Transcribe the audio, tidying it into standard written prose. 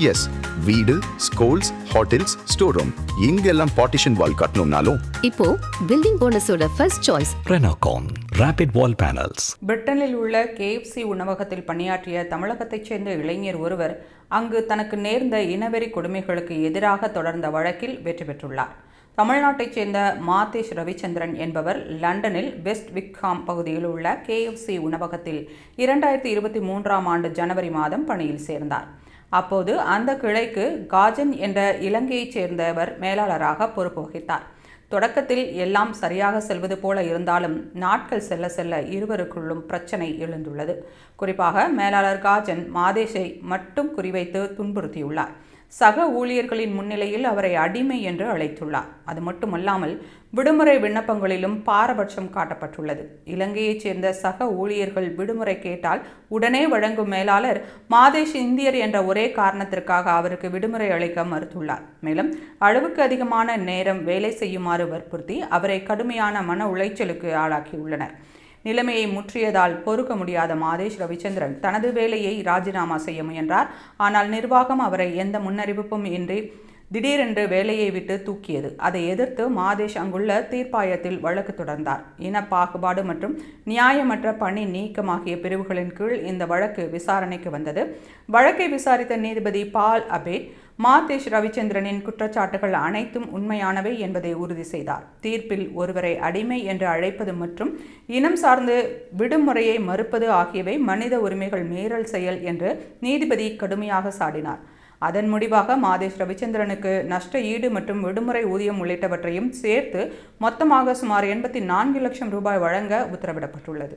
S, வீடு, schools, hotels, store room இங்கெல்லாம் partition wall கட்டணும்னாலும் இப்போ பில்டிங் போனஸோட first choice Renocon Rapid Wall Panels. பிரிட்டனில் உள்ள KFC உணவகத்தில் பணியாற்றிய தமிழகத்தைச் சேர்ந்த இளைஞர் ஒருவர் அங்கு தனக்கு நேர்ந்த இனவெறி கொடுமைகளுக்கு எதிராக தொடர்ந்த வழக்கில் வெற்றி பெற்றுள்ளார். தமிழ்நாட்டைச் சேர்ந்த மாதேஷ் ரவிச்சந்திரன் என்பவர் லண்டனில் வெஸ்ட் விக்ஹாம் பகுதியில் உள்ள KFC உணவகத்தில் 2023ஆம் ஆண்டு ஜனவரி மாதம் பணியில் சேர்ந்தார். அப்போது அந்த கிளைக்கு காஜன் என்ற இலங்கையைச் சேர்ந்தவர் மேலாளராக பொறுப்பு வகித்தார். தொடக்கத்தில் எல்லாம் சரியாக செல்வது போல இருந்தாலும் நாட்கள் செல்ல செல்ல இருவருக்குள்ளும் பிரச்சனை எழுந்துள்ளது. குறிப்பாக மேலாளர் காஜன் மாதேஷை மட்டும் குறிவைத்து துன்புறுத்தியுள்ளார். சக ஊழியர்களின் முன்னிலையில் அவரை அடிமை என்று அழைத்துள்ளார். அது மட்டுமல்லாமல் விடுமுறை விண்ணப்பங்களிலும் பாரபட்சம் காட்டப்பட்டுள்ளது. இலங்கையைச் சேர்ந்த சக ஊழியர்கள் விடுமுறை கேட்டால் உடனே வழங்கும் மேலாளர் மாதேஷ் இந்தியர் என்ற ஒரே காரணத்திற்காக அவருக்கு விடுமுறை அளிக்க மறுத்துள்ளார். மேலும் அளவுக்கு அதிகமான நேரம் வேலை செய்யுமாறு வற்புறுத்தி அவரை கடுமையான மன உளைச்சலுக்கு ஆளாக்கியுள்ளனர். நிலைமையை முற்றியதால் பொறுக்க முடியாத மாதேஷ் ரவிச்சந்திரன் தனது வேலையை ராஜினாமா செய்ய முயன்றார். ஆனால் நிர்வாகம் அவரை எந்த முன்னறிவிப்பும் இன்றி திடீரென்று வேலையை விட்டு தூக்கியது. அதை எதிர்த்து மாதேஷ் அங்குள்ள தீர்ப்பாயத்தில் வழக்கு தொடர்ந்தார். இன பாகுபாடு மற்றும் நியாயமற்ற பணி நீக்கம் ஆகிய பிரிவுகளின் கீழ் இந்த வழக்கு விசாரணைக்கு வந்தது. வழக்கை விசாரித்த நீதிபதி பால் அபேட் மாதேஷ் ரவிச்சந்திரனின் குற்றச்சாட்டுகள் அனைத்தும் உண்மையானவை என்பதை உறுதி செய்தார். தீர்ப்பில் ஒருவரை அடிமை என்று அழைப்பது மற்றும் இனம் சார்ந்து விடுமுறையை மறுப்பது ஆகியவை மனித உரிமைகள் மீறல் செயல் என்று நீதிபதி கடுமையாக சாடினார். அதன் முடிவாக மாதேஷ் ரவிச்சந்திரனுக்கு நஷ்ட ஈடு மற்றும் விடுமுறை ஊதியம் உள்ளிட்டவற்றையும் சேர்த்து மொத்தமாக சுமார் 84 லட்சம் ரூபாய் வழங்க உத்தரவிடப்பட்டுள்ளது.